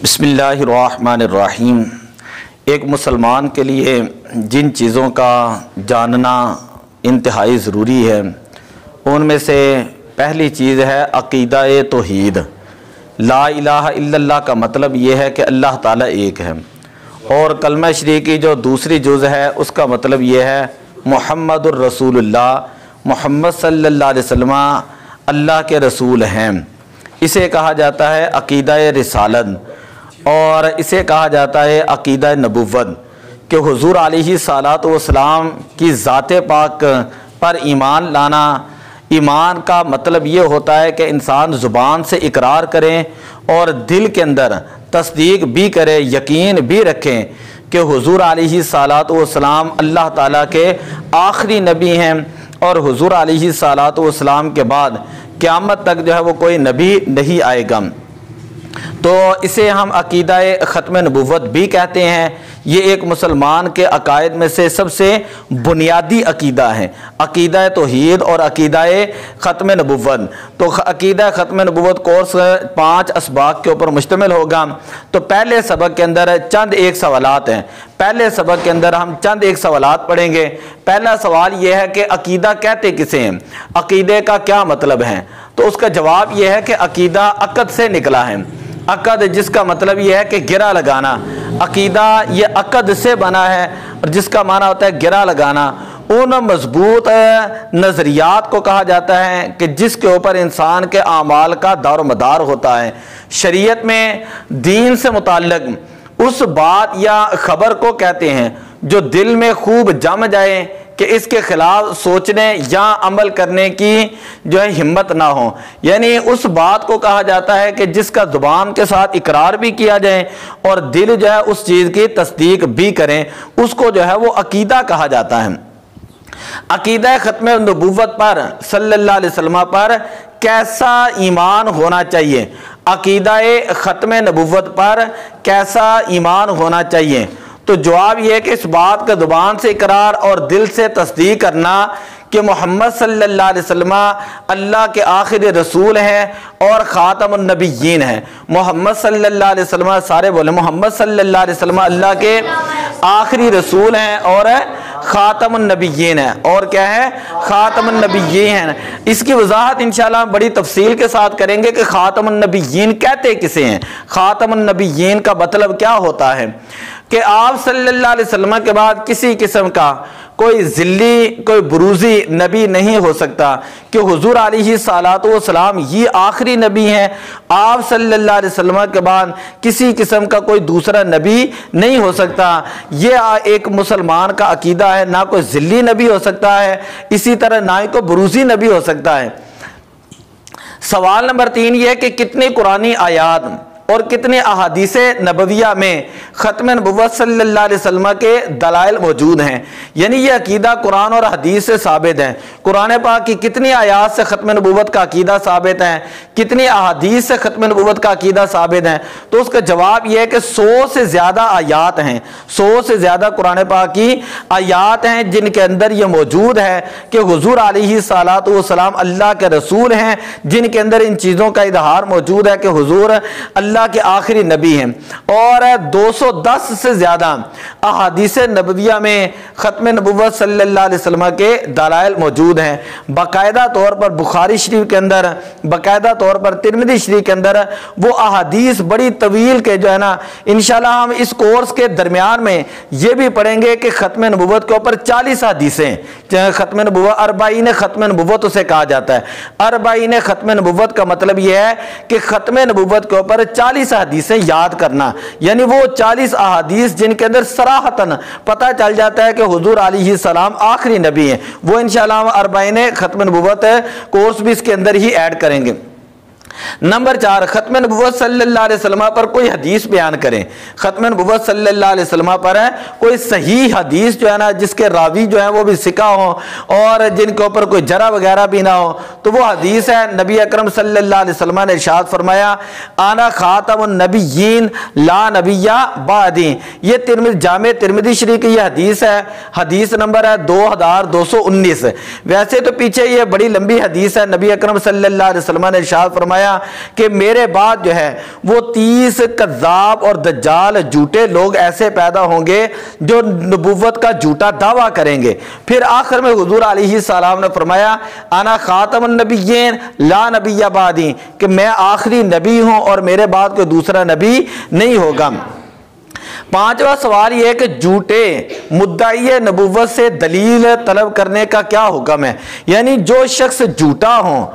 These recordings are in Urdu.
بسم اللہ الرحمن الرحیم۔ ایک مسلمان کے لیے جن چیزوں کا جاننا انتہائی ضروری ہے ان میں سے پہلی چیز ہے عقیدہ توحید۔ لا الہ الا اللہ کا مطلب یہ ہے کہ اللہ تعالیٰ ایک ہے، اور کلمہ شریف کی جو دوسری جز ہے اس کا مطلب یہ ہے محمد الرسول اللہ، محمد صلی اللہ علیہ وسلم اللہ کے رسول ہیں۔ اسے کہا جاتا ہے عقیدہ رسالت، اور اسے کہا جاتا ہے عقیدہ نبوت، کہ حضور علیہ الصلاۃ والسلام کی ذات پاک پر ایمان لانا۔ ایمان کا مطلب یہ ہوتا ہے کہ انسان زبان سے اقرار کریں اور دل کے اندر تصدیق بھی کرے، یقین بھی رکھیں کہ حضور علیہ الصلاۃ والسلام اللہ تعالیٰ کے آخری نبی ہیں، اور حضور علیہ الصلاۃ والسلام کے بعد قیامت تک جو ہے وہ کوئی نبی نہیں آئے گا۔ تو اسے ہم عقیدہ ختم نبوت بھی کہتے ہیں۔ یہ ایک مسلمان کے عقائد میں سے سب سے بنیادی عقیدہ ہے، عقیدہ توحید اور عقیدہ ختم نبوت۔ تو عقیدہ ختم نبوت کورس 5 اسباق کے اوپر مشتمل ہوگا۔ تو پہلے سبق کے اندر چند ایک سوالات ہیں۔ پہلے سبق کے اندر ہم چند ایک سوالات پڑھیں گے۔ پہلا سوال یہ ہے کہ عقیدہ کہتے کسے ہیں، عقیدے کا کیا مطلب ہے؟ تو اس کا جواب یہ ہے کہ عقیدہ عقد سے نکلا ہے۔ عقد جس کا مطلب یہ ہے کہ گرہ لگانا، عقیدہ یہ عقد سے بنا ہے، اور جس کا معنی ہوتا ہے گرہ لگانا۔ ان مضبوط نظریات کو کہا جاتا ہے کہ جس کے اوپر انسان کے اعمال کا دار و مدار ہوتا ہے۔ شریعت میں دین سے متعلق اس بات یا خبر کو کہتے ہیں جو دل میں خوب جم جائے کہ اس کے خلاف سوچنے یا عمل کرنے کی جو ہے ہمت نہ ہو۔ یعنی اس بات کو کہا جاتا ہے کہ جس کا زبان کے ساتھ اقرار بھی کیا جائے اور دل جو ہے اس چیز کی تصدیق بھی کریں، اس کو جو ہے وہ عقیدہ کہا جاتا ہے۔ عقیدہ ختم نبوت پر صلی اللہ علیہ وسلم پر کیسا ایمان ہونا چاہیے؟ عقیدہ ختم نبوت پر کیسا ایمان ہونا چاہیے؟ تو جواب یہ ہے کہ اس بات کا زبان سے اقرار اور دل سے تصدیق کرنا کہ محمد صلی اللہ علیہ وسلم اللہ کے آخری رسول ہیں اور خاتم النبیین ہیں۔ محمد صلی اللہ علیہ وسلم، سارے بولے محمد صلی اللہ علیہ وسلم اللہ کے آخری رسول ہیں اور خاتم النبیین ہیں۔ اور کیا ہے؟ خاتم النبیین ہیں۔ اس کی وضاحت انشاءاللہ بڑی تفصیل کے ساتھ کریں گے کہ خاتم النبیین کہتے کسے ہیں، خاتم النبیین کا مطلب کیا ہوتا ہے، کہ آپ صلی اللہ علیہ وسلم کے بعد کسی قسم کا کوئی ذلی، کوئی بروزی نبی نہیں ہو سکتا، کہ حضور علیہ الصلاۃ والسلام یہ آخری نبی ہیں۔ آپ صلی اللہ علیہ وسلم کے بعد کسی قسم کا کوئی دوسرا نبی نہیں ہو سکتا۔ یہ ایک مسلمان کا عقیدہ ہے۔ نہ کوئی ذلی نبی ہو سکتا ہے، اسی طرح نہ ہی کوئی بروزی نبی ہو سکتا ہے۔ سوال نمبر 3 یہ ہے کہ کتنی قرآنی آیات اور کتنے احادیث نبویہ میں ختم نبوت صلی اللہ علیہ وسلم کے دلائل موجود ہیں؟ یعنی یہ عقیدہ قرآن اور حدیث سے ثابت ہے۔ قرآن پاک کی کتنی آیات سے ختم نبوت کا عقیدہ ثابت ہے، کتنی احادیث سے ختم نبوت کا عقیدہ ثابت ہے؟ تو اس کا جواب یہ ہے کہ 100 سے زیادہ آیات ہیں، 100 سے زیادہ قرآن پاک کی آیات ہیں جن کے اندر یہ موجود ہے کہ حضور علیہ الصلاۃ والسلام اللہ کے رسول ہیں، جن کے اندر ان چیزوں کا اظہار موجود ہے کہ حضور اللہ کے آخری نبی ہیں۔ اور 210 سے زیادہ احادیث نبویہ میں ختم نبوت صلی اللہ علیہ وسلم کے دلائل موجود ہیں۔ باقاعدہ طور پر بخاری شریف کے اندر، باقاعدہ طور پر ترمذی شریف کے اندر وہ احادیث بڑی طویل کے جو ہے نا، انشاءاللہ ہم اس کورس کے درمیان میں یہ بھی پڑھیں گے کہ ختم نبوت کے اوپر 40 حدیثیں، ختم نبوت 40 ختم نبوت اسے کہا جاتا ہے۔ 40 ختم نبوت کا مطلب یہ ہے کہ ختم نبوت کے اوپر 40 حدیثیں یاد کرنا، یعنی وہ 40 احادیث جن کے اندر صراحتاً پتہ چل جاتا ہے کہ حضور علیہ السلام آخری نبی ہیں۔ وہ انشاءاللہ ہم 40 ختم نبوت کورس بھی اس کے اندر ہی ایڈ کریں گے۔ نمبر 4، ختم نبوت صلی اللہ علیہ وسلم پر کوئی حدیث بیان کریں۔ ختم نبوت صلی اللہ علیہ وسلم پر ہے کوئی صحیح حدیث جو ہے نا، جس کے راوی جو ہیں وہ بھی ثقہ ہوں اور جن کے اوپر کوئی جرح وغیرہ بھی نہ ہو، تو وہ حدیث ہے نبی اکرم صلی اللہ علیہ وسلم نے ارشاد فرمایا انا خاتم النبیین لا نبی بعدی۔ یہ جامع ترمذی شریف کی یہ حدیث ہے، حدیث نمبر ہے 2219۔ ویسے تو پیچھے یہ بڑی لمبی حدیث ہے، نبی اکرم صلی اللہ علیہ وسلم نے ارشاد فرمایا فرمایا کہ میرے بعد جو ہے وہ 30 کذاب اور دجال جھوٹے لوگ ایسے پیدا ہوں گے جو نبوت کا جھوٹا دعویٰ کریں گے۔ پھر آخر میں حضور علیہ السلام نے فرمایا انا خاتم النبیین لا نبی بعدی، کہ میں آخری نبی ہوں اور میرے بعد کوئی دوسرا نبی نہیں ہوگا۔ پانچواں سوال یہ ہے کہ جھوٹے مدعی نبوت سے دلیل طلب کرنے کا کیا حکم ہے؟ یعنی جو شخص جھوٹا ہوں،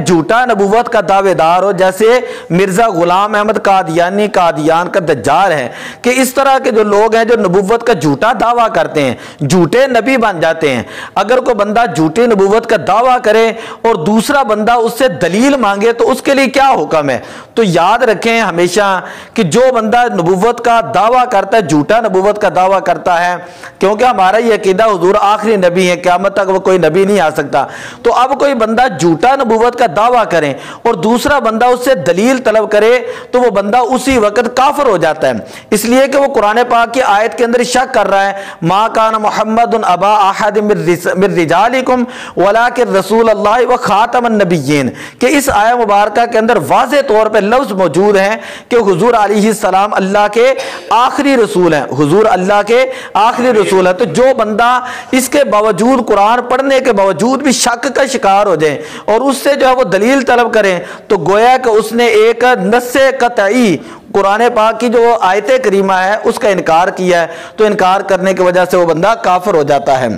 جھوٹا نبوت کا دعوے دار ہو، جیسے مرزا غلام احمد قادیانی قادیان کا دجال ہے، کہ اس طرح کے جو لوگ ہیں جو نبوت کا جھوٹا دعویٰ کرتے ہیں، جھوٹے نبی بن جاتے ہیں۔ اگر کوئی بندہ جھوٹی نبوت کا دعویٰ کرے اور دوسرا بندہ اس سے دلیل مانگے تو اس کے لیے کیا حکم ہے؟ تو یاد رکھیں ہمیشہ کہ جو بندہ نبوت کا دعویٰ کرتا ہے، جھوٹا نبوت کا دعویٰ کرتا ہے، کیونکہ ہمارا یہ عقیدہ حضور آخری نبی ہے، قیامت تک وہ کوئی نبی نہیں آ سکتا، تو اب کوئی بندہ جھوٹا نبوت کا دعویٰ کرے اور دوسرا بندہ اس سے دلیل طلب کرے تو وہ بندہ اسی وقت کافر ہو جاتا ہے، اس لیے کہ وہ قرآن پاک کی آیت کے اندر شک کر رہا ہے ما کان محمد ابا احد من رجالکم ولکن رسول اللہ و خاتم النبیین، کہ اس آیہ مبارکہ کے اندر واضح طور پہ لفظ موجود ہیں کہ حضور علیہ السلام اللہ کے آخری رسول ہیں، حضور اللہ کے آخری رسول ہیں۔ تو جو بندہ اس کے باوجود قرآن پڑھنے کے باوجود بھی شک کا شکار ہو جائے اور اس سے جو ہے وہ دلیل طلب کریں تو گویا کہ اس نے ایک نص قطعی قرآن پاک کی جو آیت کریمہ ہے اس کا انکار کیا ہے، تو انکار کرنے کی وجہ سے وہ بندہ کافر ہو جاتا ہے۔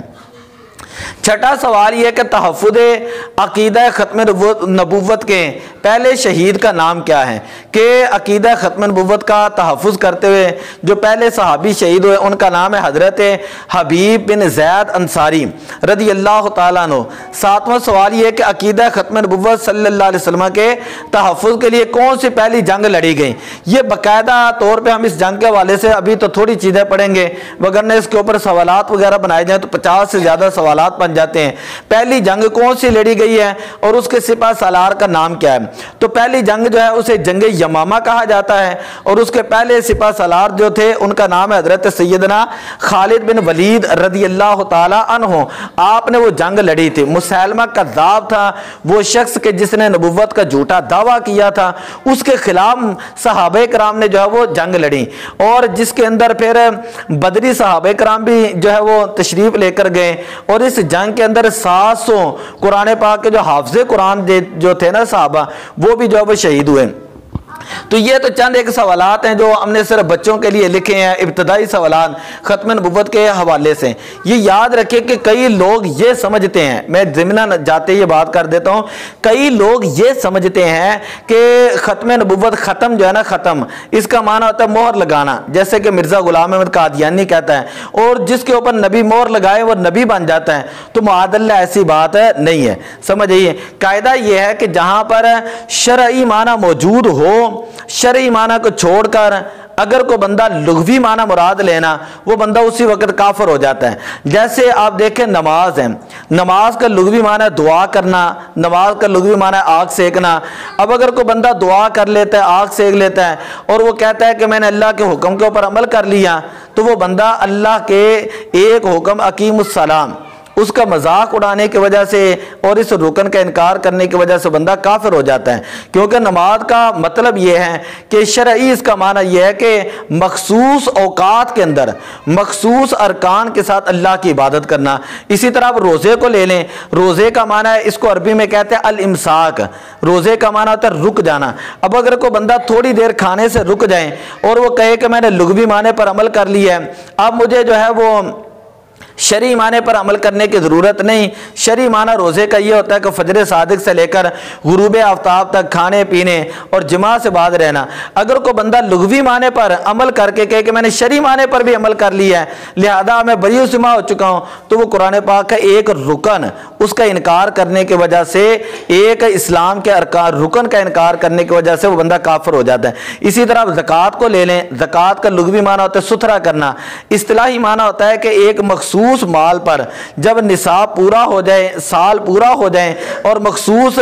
چھٹا سوال یہ کہ تحفظ عقیدہ ختم نبوت کے پہلے شہید کا نام کیا ہے؟ کہ عقیدہ ختم نبوت کا تحفظ کرتے ہوئے جو پہلے صحابی شہید ہوئے ان کا نام ہے حضرت حبیب بن زید انصاری رضی اللہ تعالیٰ عنہ۔ ساتواں سوال یہ کہ عقیدہ ختم نبوت صلی اللہ علیہ وسلم کے تحفظ کے لیے کون سی پہلی جنگ لڑی گئی؟ یہ باقاعدہ طور پہ ہم اس جنگ کے حوالے سے ابھی تو تھوڑی چیزیں پڑھیں گے، وگرنہ اس کے اوپر سوالات وغیرہ بنائے جائیں تو 50 سے زیادہ سوالات بن جاتے ہیں۔ پہلی جنگ کون سی لڑی گئی ہے اور اس کے سپہ سالار کا نام کیا ہے؟ تو پہلی جنگ جو ہے اسے جنگ یمامہ کہا جاتا ہے اور اس کے پہلے سپہ سالار جو تھے ان کا نام ہے حضرت سیدنا خالد بن ولید رضی اللہ تعالی عنہ۔ آپ نے وہ جنگ لڑی تھی، مسیلمہ کذاب تھا وہ شخص کہ جس نے نبوت کا جھوٹا دعویٰ کیا تھا، اس کے خلاف صحابہ کرام نے جو ہے وہ جنگ لڑی اور جس کے اندر پھر بدری صحابہ کرام بھی جو ہے وہ تشریف لے کر گئے اور اس جنگ کے اندر 700 قرآن پاک کے جو حافظ قرآن جو تھے نا صحابہ وہ بھی جو ہے وہ شہید ہوئے۔ تو یہ تو چند ایک سوالات ہیں جو ہم نے صرف بچوں کے لیے لکھے ہیں، ابتدائی سوالات ختم نبوت کے حوالے سے۔ یہ یاد رکھیں کہ کئی لوگ یہ سمجھتے ہیں، میں ضمناً جاتے یہ بات کر دیتا ہوں، کئی لوگ یہ سمجھتے ہیں کہ ختم نبوت ختم جو ہے نا ختم، اس کا معنی ہوتا ہے مہر لگانا، جیسے کہ مرزا غلام احمد قادیانی کہتا ہے، اور جس کے اوپر نبی مہر لگائے وہ نبی بن جاتا ہے۔ تو معاذ اللہ ایسی بات نہیں ہے، سمجھئے۔ قاعدہ یہ ہے کہ جہاں پر شرعی معنی موجود ہو، شرعی معنی کو چھوڑ کر اگر کوئی بندہ لغوی معنی مراد لینا وہ بندہ اسی وقت کافر ہو جاتا ہے۔ جیسے آپ دیکھیں نماز ہے، نماز کا لغوی معنی دعا کرنا، نماز کا لغوی معنی آگ سیکنا۔ اب اگر کوئی بندہ دعا کر لیتا ہے، آگ سیک لیتا ہے اور وہ کہتا ہے کہ میں نے اللہ کے حکم کے اوپر عمل کر لیا، تو وہ بندہ اللہ کے ایک حکم اقیم الصلاۃ اس کا مذاق اڑانے کی وجہ سے اور اس رکن کا انکار کرنے کی وجہ سے بندہ کافر ہو جاتا ہے، کیونکہ نماز کا مطلب یہ ہے کہ شرعی اس کا معنی یہ ہے کہ مخصوص اوقات کے اندر مخصوص ارکان کے ساتھ اللہ کی عبادت کرنا۔ اسی طرح آپ روزے کو لے لیں، روزے کا معنی ہے، اس کو عربی میں کہتے ہیں الامساک، روزے کا معنی ہوتا ہے رک جانا۔ اب اگر کوئی بندہ تھوڑی دیر کھانے سے رک جائے اور وہ کہے کہ میں نے لغوی معنی پر عمل کر لیا ہے، اب مجھے جو ہے وہ شرعی معنی پر عمل کرنے کی ضرورت نہیں۔ شرعی معنی روزے کا یہ ہوتا ہے کہ فجر صادق سے لے کر غروب آفتاب تک کھانے پینے اور جماع سے بعد رہنا۔ اگر کوئی بندہ لغوی معنی پر عمل کر کے کہے کہ میں نے شرعی معنی پر بھی عمل کر لیا ہے لہذا میں بری سما ہو چکا ہوں، تو وہ قرآن پاک کا ایک رکن اس کا انکار کرنے کی وجہ سے، ایک اسلام کے ارکان رکن کا انکار کرنے کی وجہ سے وہ بندہ کافر ہو جاتا ہے۔ اسی طرح زکوٰۃ کو لے لیں، زکوٰۃ کا لغوی معنی ہوتا ہے ستھرا کرنا، اصطلاحی معنی ہوتا ہے کہ ایک مخصوص مخصوص مال پر جب نصاب پورا ہو جائے، سال پورا ہو جائے اور مخصوص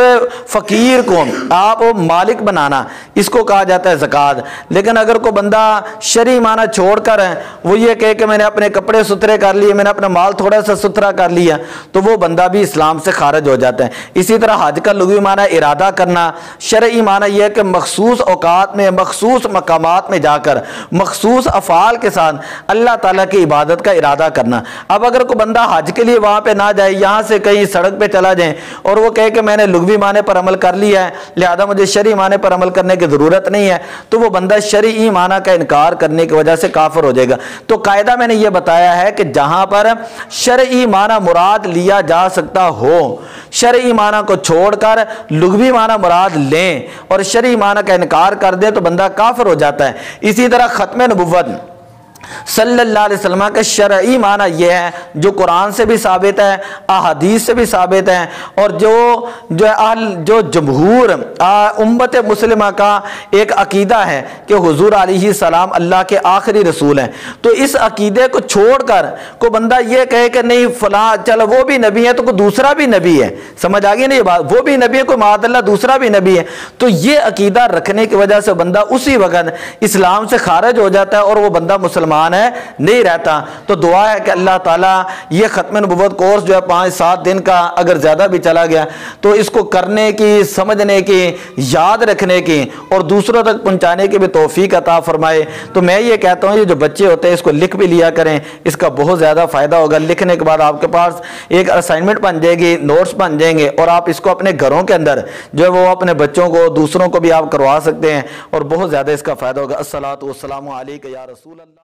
فقیر کو آپ مالک بنانا، اس کو کہا جاتا ہے زکوٰۃ۔ لیکن اگر کوئی بندہ شرعی معنی چھوڑ کر وہ یہ کہے کہ میں نے اپنے کپڑے ستھرے کر لیے، میں نے اپنا مال تھوڑا سا ستھرا کر لیا، تو وہ بندہ بھی اسلام سے خارج ہو جاتا ہے۔ اسی طرح حج کا لغوی معنی ارادہ کرنا، شرعی معنی یہ ہے کہ مخصوص اوقات میں مخصوص مقامات میں جا کر مخصوص افعال کے ساتھ اللہ تعالیٰ کی عبادت کا ارادہ کرنا۔ اب اگر کوئی بندہ حج کے لیے وہاں پہ نہ جائے، یہاں سے کہیں سڑک پہ چلا جائے اور وہ کہے کہ میں نے لغوی معنی پر عمل کر لیا ہے لہذا مجھے شرعی معنی پر عمل کرنے کی ضرورت نہیں ہے، تو وہ بندہ شرعی معنی کا انکار کرنے کی وجہ سے کافر ہو جائے گا۔ تو قاعدہ میں نے یہ بتایا ہے کہ جہاں پر شرعی معنی مراد لیا جا سکتا ہو، شرعی معنی کو چھوڑ کر لغوی معنی مراد لیں اور شرعی معنی کا انکار کر دیں تو بندہ کافر ہو جاتا ہے۔ اسی طرح ختم نبوت صلی اللہ علیہ وسلم کا شرعی معنی یہ ہے جو قرآن سے بھی ثابت ہے، احادیث سے بھی ثابت ہے، اور جو جمہور امت مسلمہ کا ایک عقیدہ ہے کہ حضور علیہ السلام اللہ کے آخری رسول ہیں۔ تو اس عقیدے کو چھوڑ کر کوئی بندہ یہ کہے کہ نہیں فلاں چلو وہ بھی نبی ہے تو کوئی دوسرا بھی نبی ہے، سمجھ آگئی نہیں یہ بات، وہ بھی نبی ہے، کوئی معاذ اللہ دوسرا بھی نبی ہے، تو یہ عقیدہ رکھنے کی وجہ سے بندہ اسی وقت اسلام سے خارج ہو جاتا ہے اور وہ بندہ مسلمان ہے نہیں رہتا۔ تو دعا ہے کہ اللہ تعالیٰ یہ ختم نبوت کورس جو ہے 5-7 دن کا اگر زیادہ بھی چلا گیا تو اس کو کرنے کی، سمجھنے کی، یاد رکھنے کی اور دوسروں تک پہنچانے کی بھی توفیق عطا فرمائے۔ تو میں یہ کہتا ہوں یہ جو بچے ہوتے ہیں اس کو لکھ بھی لیا کریں، اس کا بہت زیادہ فائدہ ہوگا۔ لکھنے کے بعد آپ کے پاس ایک اسائنمنٹ بن جائے گی، نوٹس بن جائیں گے اور آپ اس کو اپنے گھروں کے اندر جو ہے وہ اپنے بچوں کو، دوسروں کو بھی آپ کروا سکتے ہیں اور بہت زیادہ اس کا فائدہ ہوگا۔ الصلاۃ والسلام علیک یا رسول اللہ۔